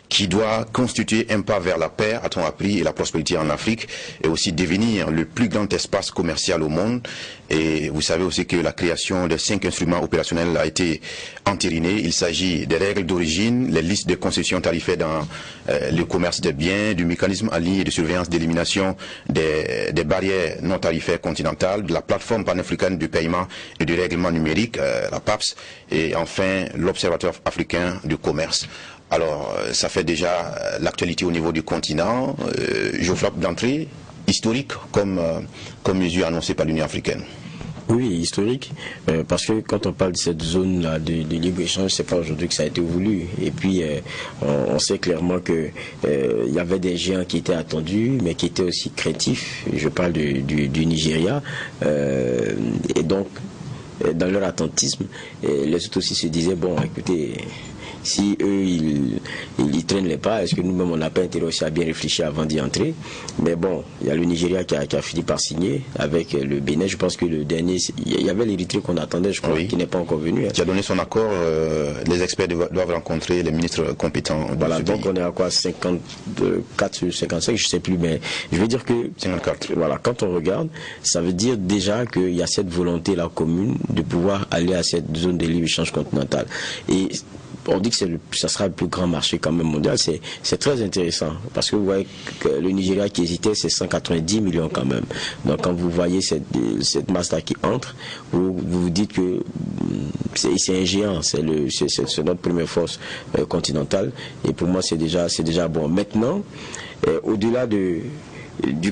qui doit constituer un pas vers la paix, a-t-on appris, et la prospérité en Afrique, et aussi devenir le plus grand espace commercial au monde. Et vous savez aussi que la création de 5 instruments opérationnels a été entérinée. Il s'agit des règles d'origine, les listes de concessions tarifaires dans le commerce des biens, du mécanisme en ligne de surveillance d'élimination des barrières non tarifaires continentales, de la plateforme panafricaine du paiement et du règlement numérique, la PAPS, et enfin l'Observatoire africain du commerce. Alors, ça fait déjà l'actualité au niveau du continent. Je frappe d'entrée historique comme mesure annoncée par l'Union africaine. Oui, historique, parce que quand on parle de cette zone-là de libre-échange, c'est pas aujourd'hui que ça a été voulu. Et puis, on sait clairement que il y avait des géants qui étaient attendus, mais qui étaient aussi craintifs. Je parle du Nigeria. Et donc, dans leur attentisme, les autres aussi se disaient, bon, écoutez, si eux ils traînent les pas, est-ce que nous-mêmes on n'a pas intérêt aussi à bien réfléchir avant d'y entrer? Mais bon, il y a le Nigeria qui a fini par signer avec le Bénin. Je pense que le dernier, il y avait l'Érythrée qu'on attendait, je crois, oui, qui n'est pas encore venu. Qui a donné son accord. Les experts doivent rencontrer les ministres compétents. Voilà, donc on est à quoi, 54 sur 55, je sais plus, mais je veux dire que 54. Voilà, quand on regarde, ça veut dire déjà qu'il y a cette volonté là commune de pouvoir aller à cette zone de libre-échange continentale. Et on dit que ça sera le plus grand marché quand même mondial. C'est très intéressant parce que vous voyez que le Nigeria qui hésitait, c'est 190 millions quand même. Donc quand vous voyez cette masse-là qui entre, vous vous dites que c'est un géant, c'est notre première force continentale. Et pour moi, c'est déjà bon. Maintenant, au-delà du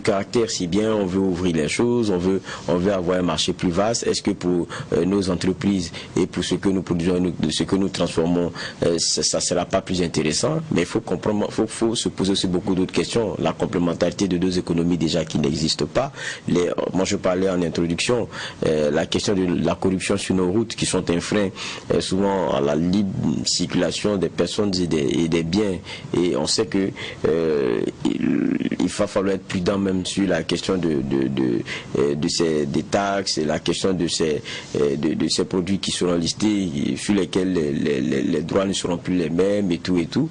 caractère, si bien on veut ouvrir les choses, on veut avoir un marché plus vaste. Est-ce que pour nos entreprises et pour ce que nous produisons, ce que nous transformons, ça sera pas plus intéressant? Mais il faut comprendre, faut se poser aussi beaucoup d'autres questions. La complémentarité de deux économies déjà qui n'existent pas. Moi je parlais en introduction, la question de la corruption sur nos routes qui sont un frein souvent à la libre circulation des personnes et des biens. Et on sait que il va falloir être prudent même sur la question des taxes et la question de ces produits qui seront listés, sur lesquels les droits ne seront plus les mêmes et tout.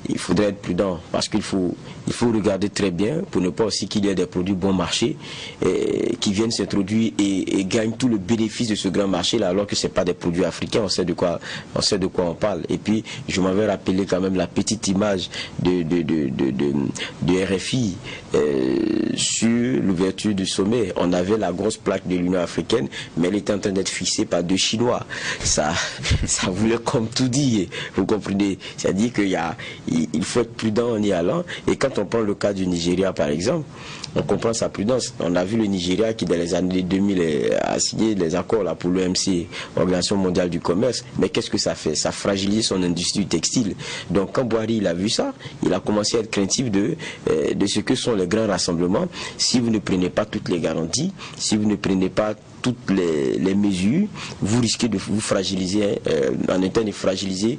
Il faudrait être prudent parce qu'il faut regarder très bien pour ne pas aussi qu'il y ait des produits bon marché qui viennent s'introduire et gagnent tout le bénéfice de ce grand marché là, alors que c'est pas des produits africains. On sait de quoi on parle. Et puis je m'avais rappelé quand même la petite image de RFI sur l'ouverture du sommet. On avait la grosse plaque de l'Union africaine, mais elle était en train d'être fixée par 2 Chinois. Ça voulait comme tout dire. Vous comprenez? C'est-à-dire qu'il faut être prudent en y allant. Et quand on prend le cas du Nigeria, par exemple, on comprend sa prudence. On a vu le Nigeria qui, dans les années 2000, a signé les accords là, pour l'OMC, Organisation mondiale du commerce. Mais qu'est-ce que ça fait? Ça fragilise son industrie textile. Donc quand Buhari il a vu ça, il a commencé à être craintif de ce que sont les grands rassemblements. Si vous ne prenez pas toutes les garanties, si vous ne prenez pas toutes les mesures, vous risquez de vous fragiliser en interne et fragiliser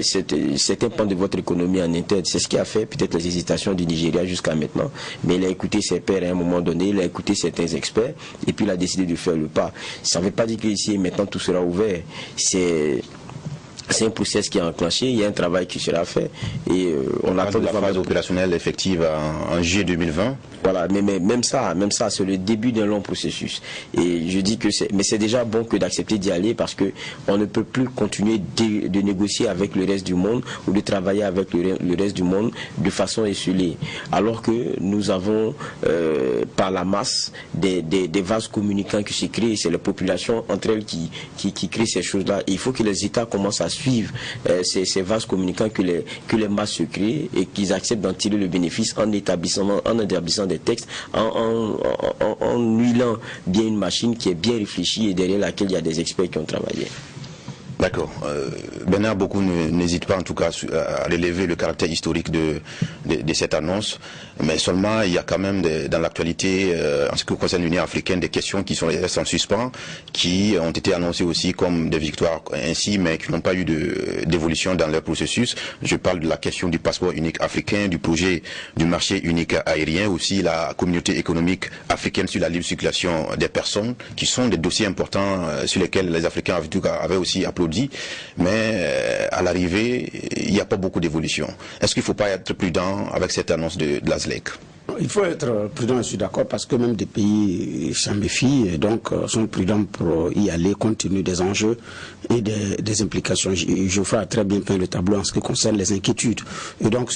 certains pans de votre économie en interne. C'est ce qui a fait peut-être les hésitations du Nigeria jusqu'à maintenant. Mais il a écouté ses pairs à un moment donné, il a écouté certains experts et puis il a décidé de faire le pas. Ça ne veut pas dire qu'ici et maintenant tout sera ouvert. C'est un process qui est enclenché, il y a un travail qui sera fait et on attend de la phase opérationnelle effective en juillet 2020. Voilà, mais même ça, c'est le début d'un long processus. Et je dis que c'est déjà bon que d'accepter d'y aller parce que on ne peut plus continuer de négocier avec le reste du monde ou de travailler avec le reste du monde de façon isolée. Alors que nous avons par la masse des vases communicants qui se créent, c'est la population entre elles qui crée ces choses-là. Il faut que les États commencent à suivre ces vases communicants que les masses se créent et qu'ils acceptent d'en tirer le bénéfice en établissant des textes, en huilant bien une machine qui est bien réfléchie et derrière laquelle il y a des experts qui ont travaillé. D'accord. Bernard, beaucoup n'hésitent pas en tout cas à relever le caractère historique de cette annonce, mais seulement il y a quand même dans l'actualité, en ce qui concerne l'Union africaine, des questions qui sont restées en suspens, qui ont été annoncées aussi comme des victoires ainsi, mais qui n'ont pas eu d'évolution dans leur processus. Je parle de la question du passeport unique africain, du projet du marché unique aérien, aussi la communauté économique africaine sur la libre circulation des personnes, qui sont des dossiers importants sur lesquels les Africains avaient aussi applaudi. Mais à l'arrivée, il n'y a pas beaucoup d'évolution. Est-ce qu'il ne faut pas être prudent avec cette annonce de la ZLEC? Il faut être prudent, je suis d'accord, parce que même des pays s'en méfient et donc sont prudents pour y aller compte tenu des enjeux et des implications. Geoffroy a très bien peint le tableau en ce qui concerne les inquiétudes. Et donc,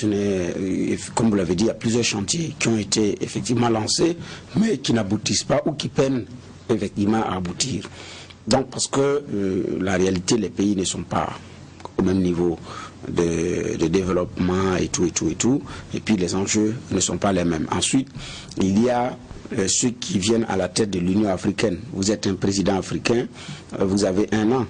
comme vous l'avez dit, il y a plusieurs chantiers qui ont été effectivement lancés, mais qui n'aboutissent pas ou qui peinent effectivement à aboutir. Donc, parce que la réalité, les pays ne sont pas au même niveau de développement et tout. Et puis, les enjeux ne sont pas les mêmes. Ensuite, il y a ceux qui viennent à la tête de l'Union africaine. Vous êtes un président africain, vous avez 1 an.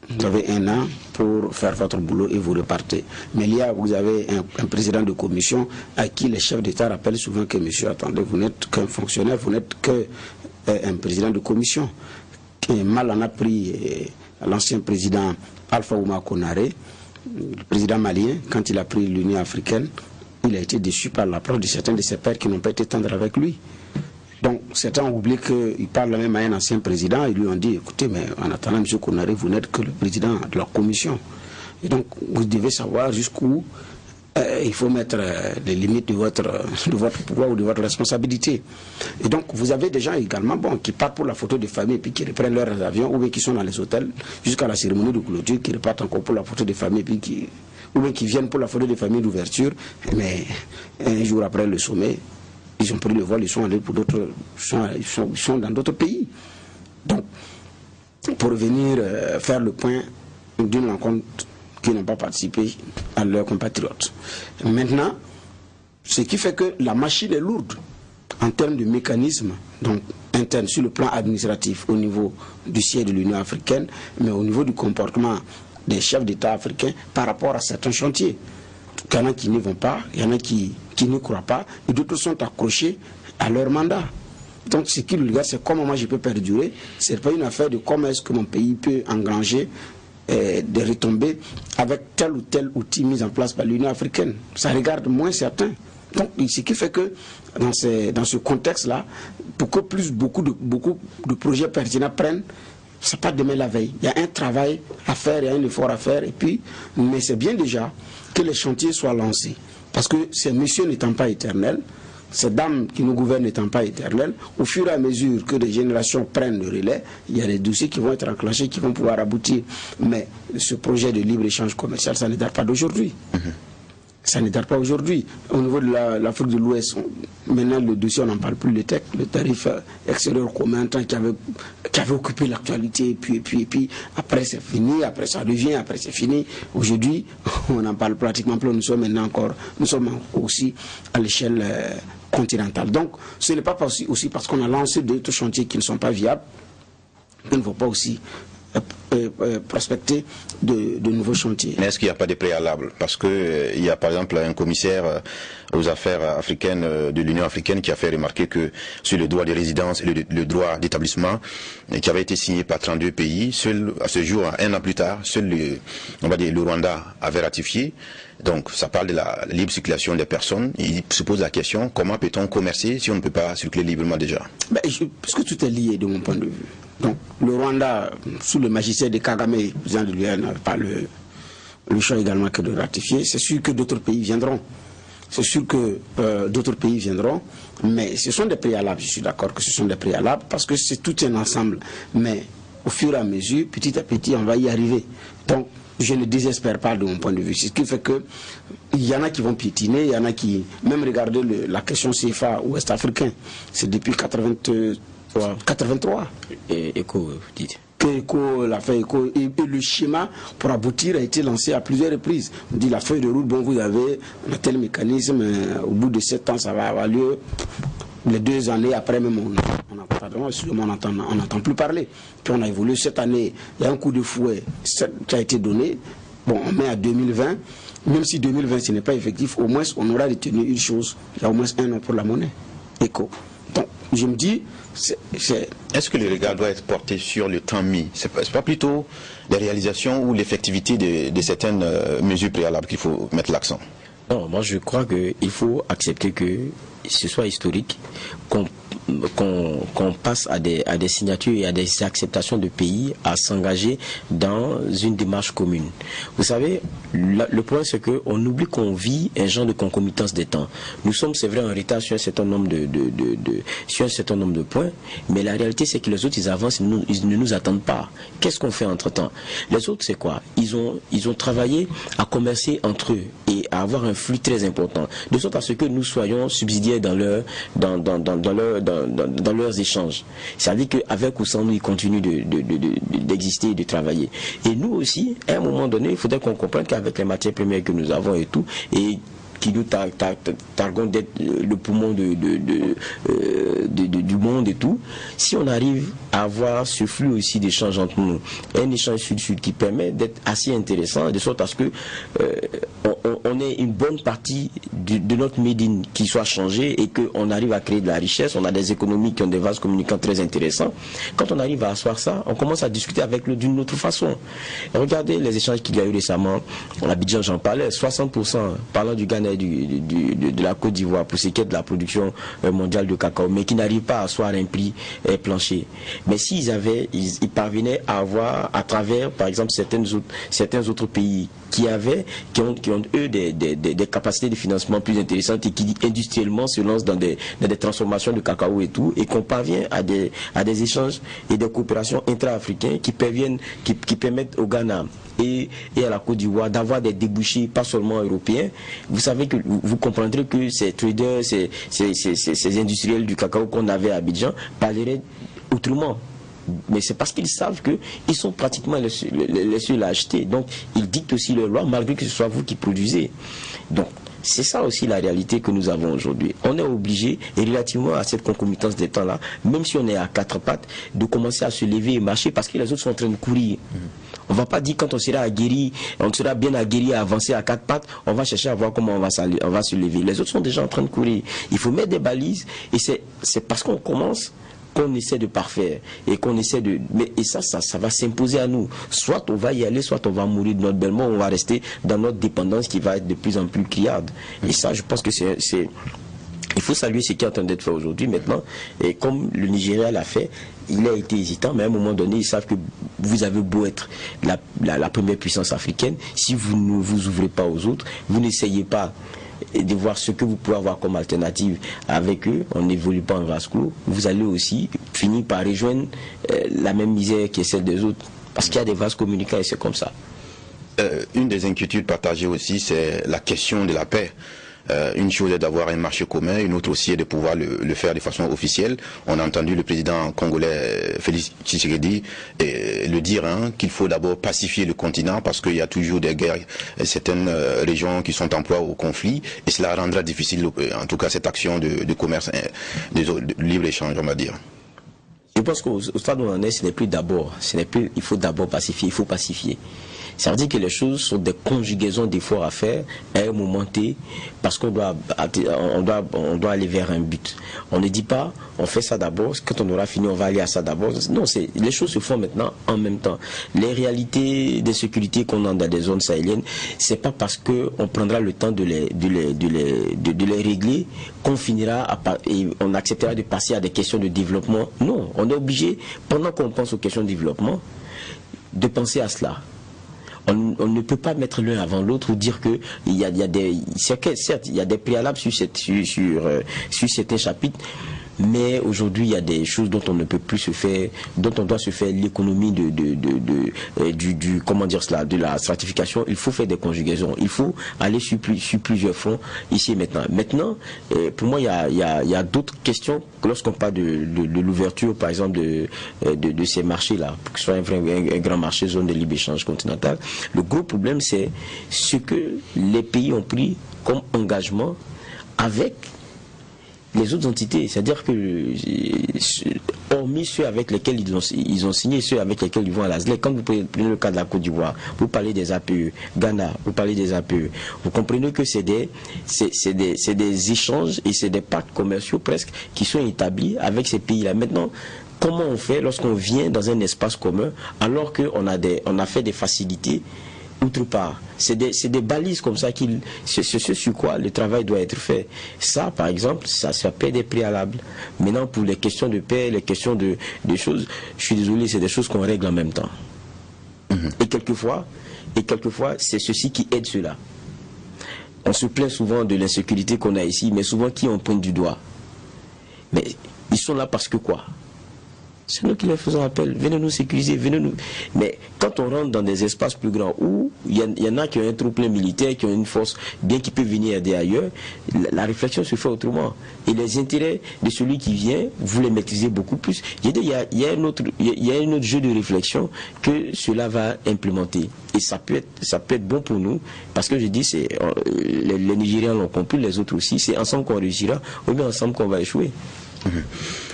Vous avez 1 an pour faire votre boulot et vous repartez. Mais vous avez un président de commission à qui les chefs d'État rappellent souvent que, monsieur, attendez, vous n'êtes qu'un fonctionnaire, vous n'êtes qu'un président de commission. Et mal en a pris l'ancien président Alpha Ouma Konaré, le président malien, quand il a pris l'Union africaine, il a été déçu par l'approche de certains de ses pairs qui n'ont pas été tendres avec lui. Donc certains ont oublié qu'il parle la même à un ancien président, ils lui ont dit, écoutez, mais en attendant M. Konaré, vous n'êtes que le président de la commission. Et donc vous devez savoir jusqu'où il faut mettre les limites de votre pouvoir ou de votre responsabilité. Et donc, vous avez des gens également qui partent pour la photo de famille et puis qui reprennent leurs avions, ou bien qui sont dans les hôtels jusqu'à la cérémonie de clôture, qui repartent encore pour la photo de famille, ou bien qui viennent pour la photo de famille d'ouverture, mais un jour après le sommet, ils ont pris le vol, ils sont allés pour d'autres, ils sont dans d'autres pays. Donc, pour venir faire le point d'une rencontre qui n'ont pas participé à leurs compatriotes. Maintenant, ce qui fait que la machine est lourde en termes de mécanismes donc internes sur le plan administratif au niveau du siège de l'Union africaine, mais au niveau du comportement des chefs d'État africains par rapport à certains chantiers. Il y en a qui n'y vont pas, il y en a qui n'y croient pas, et d'autres sont accrochés à leur mandat. Donc ce qui le regarde, c'est comment moi je peux perdurer. Ce n'est pas une affaire de comment est-ce que mon pays peut engranger des retombées avec tel ou tel outil mis en place par l'Union africaine. Ça regarde moins certains. Donc, ce qui fait que dans ce contexte-là, beaucoup de projets pertinents prennent, c'est pas demain la veille. Il y a un travail à faire, il y a un effort à faire, mais c'est bien déjà que les chantiers soient lancés. Parce que ces messieurs n'étant pas éternels, ces dames qui nous gouvernent n'étant pas éternelles, au fur et à mesure que les générations prennent le relais, il y a des dossiers qui vont être enclenchés, qui vont pouvoir aboutir. Mais ce projet de libre-échange commercial, ça ne date pas d'aujourd'hui. Ça ne date pas aujourd'hui. Au niveau de l'Afrique de l'Ouest, maintenant le dossier, on n'en parle plus, le tarif extérieur commun, un temps qui avait occupé l'actualité, puis après c'est fini, après ça revient, après c'est fini. Aujourd'hui, on n'en parle pratiquement plus, nous sommes aussi à l'échelle continentale. Donc, ce n'est pas aussi parce qu'on a lancé d'autres chantiers qui ne sont pas viables, qu'il ne faut pas aussi prospecter de nouveaux chantiers. Mais est-ce qu'il n'y a pas de préalable? Parce que il y a par exemple un commissaire aux affaires africaines de l'Union africaine qui a fait remarquer que sur le droit de résidence et le droit d'établissement qui avait été signé par 32 pays, seul à ce jour, un an plus tard, seul le Rwanda avait ratifié. Donc ça parle de la libre circulation des personnes. Il se pose la question, comment peut-on commercer si on ne peut pas circuler librement déjà? Parce que tout est lié de mon point de vue. Donc le Rwanda, sous le magistère de Kagame, président de l'UE, n'avait pas le choix également que de ratifier. C'est sûr que d'autres pays viendront. C'est sûr que d'autres pays viendront, mais ce sont des préalables. Je suis d'accord que ce sont des préalables parce que c'est tout un ensemble. Mais au fur et à mesure, petit à petit, on va y arriver. Donc je ne désespère pas de mon point de vue. Ce qui fait que il y en a qui vont piétiner, il y en a qui... Même regarder la question CFA ouest-africain, c'est depuis 83. Et ECO, vous dites. Que ECO, la fait ECO, et le schéma pour aboutir a été lancé à plusieurs reprises. On dit la feuille de route, bon, vous avez un tel mécanisme, au bout de 7 ans, ça va avoir lieu. Les 2 années après, même, on n'entend plus parler. Puis on a évolué cette année, il y a un coup de fouet qui a été donné. Bon, on met à 2020. Même si 2020 ce n'est pas effectif, au moins on aura retenu une chose. Il y a au moins 1 an pour la monnaie. ECO. Donc, je me dis, est-ce que le regard doit être porté sur le temps mis? C'est pas plutôt les réalisations ou l'effectivité de certaines mesures préalables qu'il faut mettre l'accent? Non, moi je crois qu'il faut accepter que ce soit historique, qu'on passe à des signatures et à des acceptations de pays à s'engager dans une démarche commune. Vous savez, le point c'est qu'on oublie qu'on vit un genre de concomitance des temps. Nous sommes, c'est vrai, en retard sur un certain nombre de points, mais la réalité c'est que les autres ils avancent, ils ne nous attendent pas. Dans Qu'est-ce qu'on fait entre-temps? Les autres, c'est quoi? Ils ont travaillé à commercer entre eux et à avoir un flux très important, de sorte à ce que nous soyons subsidiaires dans leurs échanges. C'est-à-dire qu'avec ou sans nous, ils continuent d'exister et de travailler. Et nous aussi, à un moment donné, il faudrait qu'on comprenne qu'avec les matières premières que nous avons et tout, et qui nous targuons d'être le poumon du monde et tout, si on arrive à avoir ce flux aussi d'échanges entre nous, un échange sud-sud qui permet d'être assez intéressant, de sorte à ce que on ait une bonne partie de notre Médine qui soit changée et qu'on arrive à créer de la richesse, on a des économies qui ont des vases communicants très intéressants. Quand on arrive à asseoir ça, on commence à discuter avec eux d'une autre façon. Regardez les échanges qu'il y a eu récemment, à Abidjan, j'en parlais, 60% parlant du Ghana et de la Côte d'Ivoire pour ce qui est de la production mondiale de cacao, mais qui n'arrivent pas à asseoir un prix plancher. Mais s'ils parvenaient à avoir, à travers, par exemple, certains autres pays qui ont eux des capacités de financement plus intéressantes et qui industriellement se lancent dans des transformations de cacao et tout, et qu'on parvient à des échanges et des coopérations intra-africaines qui permettent au Ghana et à la Côte d'Ivoire d'avoir des débouchés pas seulement européens. Vous savez que vous comprendrez que ces traders, ces industriels du cacao qu'on avait à Abidjan parleraient autrement. Mais c'est parce qu'ils savent qu'ils sont pratiquement les seuls à acheter. Donc, ils dictent aussi leurs lois, malgré que ce soit vous qui produisez. Donc, c'est ça aussi la réalité que nous avons aujourd'hui. On est obligé, et relativement à cette concomitance des temps-là, même si on est à 4 pattes, de commencer à se lever et marcher, parce que les autres sont en train de courir. On ne va pas dire quand on sera aguerri, on sera bien aguerri à avancer à 4 pattes, on va chercher à voir comment on va se lever. Les autres sont déjà en train de courir. Il faut mettre des balises, et c'est parce qu'on commence qu'on essaie de parfaire et qu'on essaie de... Et ça va s'imposer à nous. Soit on va y aller, soit on va mourir de notre belle mort, on va rester dans notre dépendance qui va être de plus en plus criarde. Et ça, je pense que c'est... Il faut saluer ce qui est en train d'être fait aujourd'hui maintenant. Et comme le Nigeria l'a fait, il a été hésitant, mais à un moment donné, ils savent que vous avez beau être la première puissance africaine, si vous ne vous ouvrez pas aux autres, vous n'essayez pas de voir ce que vous pouvez avoir comme alternative avec eux, on n'évolue pas en vase clos, vous allez aussi finir par rejoindre la même misère qui est celle des autres, parce qu'il y a des vases communicants et c'est comme ça. Une des inquiétudes partagées aussi, c'est la question de la paix. Une chose est d'avoir un marché commun, une autre aussi est de pouvoir le faire de façon officielle. On a entendu le président congolais Félix Tshisekedi le dire, qu'il faut d'abord pacifier le continent parce qu'il y a toujours des guerres, certaines régions qui sont en proie au conflit, et cela rendra difficile, en tout cas, cette action de commerce, de libre-échange, on va dire. Je pense qu'au stade où on en est, il faut d'abord pacifier, il faut pacifier. Ça veut dire que les choses sont des conjugaisons d'efforts à faire à un moment T, parce qu'on doit aller vers un but. On ne dit pas, on fait ça d'abord, quand on aura fini, on va aller à ça d'abord. Non, les choses se font maintenant en même temps. Les réalités de sécurité qu'on a dans des zones sahéliennes, c'est pas parce qu'on prendra le temps de les régler qu'on finira et on acceptera de passer à des questions de développement. Non, on est obligé, pendant qu'on pense aux questions de développement, de penser à cela. On ne peut pas mettre l'un avant l'autre ou dire que certes, il y a des préalables sur certains chapitres, mais aujourd'hui il y a des choses dont on ne peut plus se faire, dont on doit se faire l'économie de la stratification. Il faut faire des conjugaisons, il faut aller sur plusieurs fronts ici et maintenant. Maintenant, pour moi, il y a d'autres questions lorsqu'on parle de l'ouverture, par exemple, de ces marchés-là, que ce soit un grand marché, zone de libre-échange continentale. Le gros problème, c'est ce que les pays ont pris comme engagement avec les autres entités, c'est-à-dire que hormis ceux avec lesquels ils ont signé, ceux avec lesquels ils vont à la ZLEC, quand vous prenez le cas de la Côte d'Ivoire, vous parlez des APE, Ghana, vous parlez des APE, vous comprenez que c'est des échanges et c'est des pactes commerciaux presque qui sont établis avec ces pays-là. Maintenant, comment on fait lorsqu'on vient dans un espace commun alors qu'on a fait des facilités outre part? C'est des balises comme ça c'est ce sur quoi le travail doit être fait. Ça, par exemple, ça paie des préalables. Maintenant, pour les questions de paix, les questions de choses, je suis désolé, c'est des choses qu'on règle en même temps. Et quelquefois, c'est ceci qui aide cela. On se plaint souvent de l'insécurité qu'on a ici, mais souvent qui on pointe du doigt. Mais ils sont là parce que quoi? C'est nous qui leur faisons appel, venez nous sécuriser, venez nous... Mais quand on rentre dans des espaces plus grands où il y en a qui ont un troupeau militaire, qui ont une force bien qui peut venir aider ailleurs, la réflexion se fait autrement. Et les intérêts de celui qui vient, vous les maîtrisez beaucoup plus. Il y a un autre jeu de réflexion que cela va implémenter. Et ça peut être bon pour nous, parce que je dis, les Nigériens l'ont compris, les autres aussi, c'est ensemble qu'on réussira, ou bien ensemble qu'on va échouer.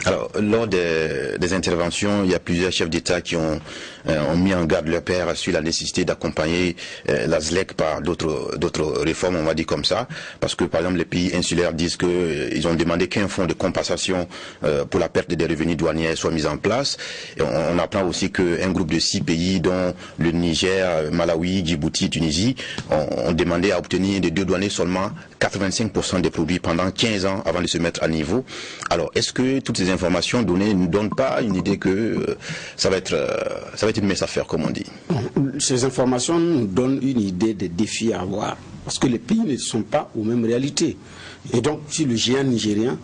Alors, lors des interventions, il y a plusieurs chefs d'État qui ont mis en garde leur père sur la nécessité d'accompagner la ZLEC par d'autres réformes, on va dire comme ça, parce que par exemple les pays insulaires disent qu'ils ont demandé qu'un fonds de compensation pour la perte des revenus douaniers soit mis en place. Et on apprend aussi qu'un groupe de 6 pays, dont le Niger, Malawi, Djibouti, Tunisie, ont demandé à obtenir des 2 douaniers seulement 85% des produits pendant 15 ans avant de se mettre à niveau. Alors, est-ce que toutes ces informations données ne donnent pas une idée que ça va être une mince affaire, comme on dit? Ces informations nous donnent une idée des défis à avoir, parce que les pays ne sont pas aux mêmes réalités. Et donc, si le géant nigérien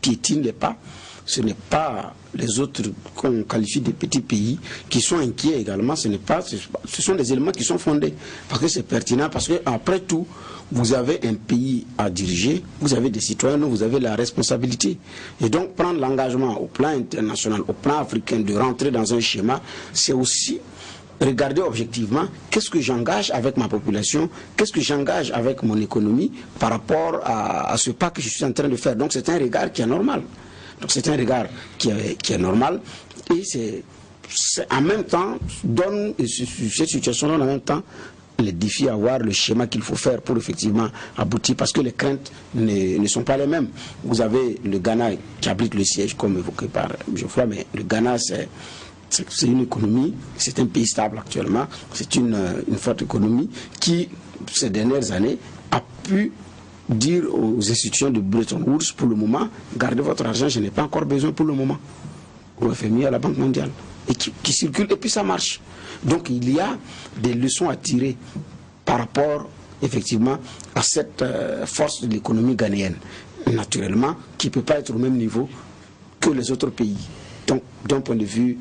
piétine les pas, ce n'est pas les autres qu'on qualifie de petits pays qui sont inquiets également. Ce sont des éléments qui sont fondés, parce que c'est pertinent, parce que après tout, vous avez un pays à diriger, vous avez des citoyens, vous avez la responsabilité. Et donc prendre l'engagement au plan international, au plan africain, de rentrer dans un schéma, c'est aussi regarder objectivement qu'est-ce que j'engage avec ma population, qu'est-ce que j'engage avec mon économie par rapport à ce pas que je suis en train de faire. Donc c'est un regard qui est normal. Donc c'est un regard qui est normal, et c'est en même temps, cette situation en même temps, les défis à voir, le schéma qu'il faut faire pour effectivement aboutir, parce que les craintes ne sont pas les mêmes. Vous avez le Ghana qui abrite le siège, comme évoqué par Geoffroy, mais le Ghana, c'est une économie, c'est un pays stable actuellement, c'est une forte économie qui, ces dernières années, a pu dire aux institutions de Bretton Woods, pour le moment, gardez votre argent, je n'ai pas encore besoin pour le moment, au FMI, à la Banque mondiale, et qui circule, et puis ça marche. Donc il y a des leçons à tirer par rapport effectivement à cette force de l'économie ghanéenne, naturellement, qui ne peut pas être au même niveau que les autres pays, donc d'un point de vue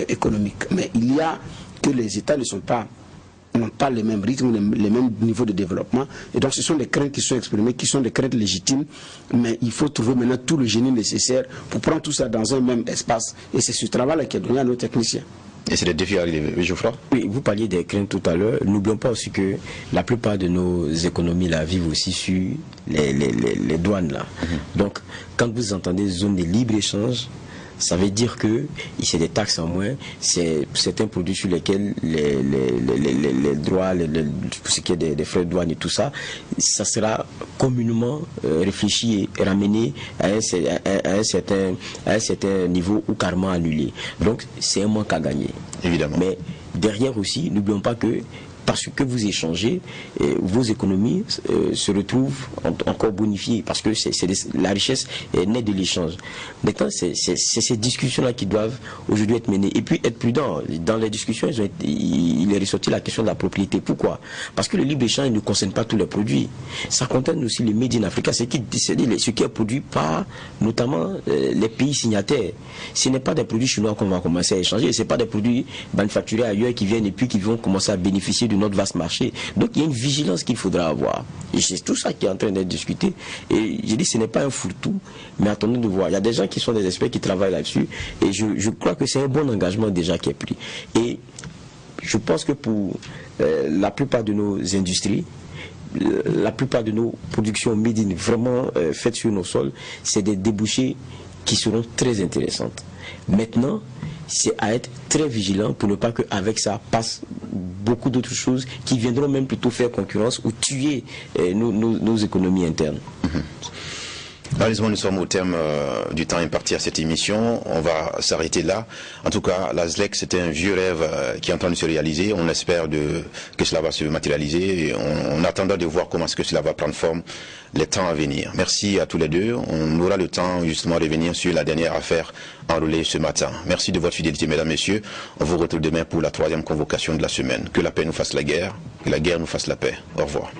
économique. Mais il y a que les États n'ont pas le même rythme, les mêmes niveaux de développement. Et donc ce sont des craintes qui sont exprimées, qui sont des craintes légitimes, mais il faut trouver maintenant tout le génie nécessaire pour prendre tout ça dans un même espace. Et c'est ce travail-là qui est donné à nos techniciens. Et c'est des défis à relever, Geoffroy? Oui, vous parliez des craintes tout à l'heure. N'oublions pas aussi que la plupart de nos économies là vivent aussi sur les douanes là. Donc, quand vous entendez zone de libre-échange, ça veut dire que c'est des taxes en moins, c'est certains produits sur lesquels les droits, pour ce qui est des frais de douane et tout ça, ça sera communément réfléchi et ramené à un certain niveau ou carrément annulé. Donc c'est un manque à gagner. Évidemment. Mais derrière aussi, n'oublions pas que parce que vous échangez, vos économies se retrouvent encore bonifiées, parce que la richesse est née de l'échange. Maintenant, c'est ces discussions-là qui doivent aujourd'hui être menées. Et puis être prudent. Dans les discussions, il est ressorti la question de la propriété. Pourquoi? Parce que le libre-échange ne concerne pas tous les produits. Ça concerne aussi le Made in Africa, ce qui est produit par notamment les pays signataires. Ce n'est pas des produits chinois qu'on va commencer à échanger, ce n'est pas des produits manufacturés ailleurs qui viennent et puis qui vont commencer à bénéficier de notre vaste marché. Donc il y a une vigilance qu'il faudra avoir. Et c'est tout ça qui est en train d'être discuté. Et j'ai dit, ce n'est pas un fourre-tout, mais attendons de voir. Il y a des gens qui sont des experts qui travaillent là-dessus. Et je crois que c'est un bon engagement déjà qui est pris. Et je pense que pour la plupart de nos industries, la plupart de nos productions made in vraiment faites sur nos sols, c'est des débouchés qui seront très intéressantes. Maintenant, c'est à être très vigilant pour ne pas qu'avec ça passe beaucoup d'autres choses qui viendront même plutôt faire concurrence ou tuer nos économies internes. Malheureusement, nous sommes au terme du temps imparti à cette émission. On va s'arrêter là. En tout cas, la ZLEC, c'était un vieux rêve qui est en train de se réaliser. On espère que cela va se matérialiser. Et on attendra de voir comment est-ce que cela va prendre forme les temps à venir. Merci à tous les deux. On aura le temps justement de revenir sur la dernière affaire enrôlée ce matin. Merci de votre fidélité, mesdames, messieurs. On vous retrouve demain pour la 3e convocation de la semaine. Que la paix nous fasse la guerre, que la guerre nous fasse la paix. Au revoir.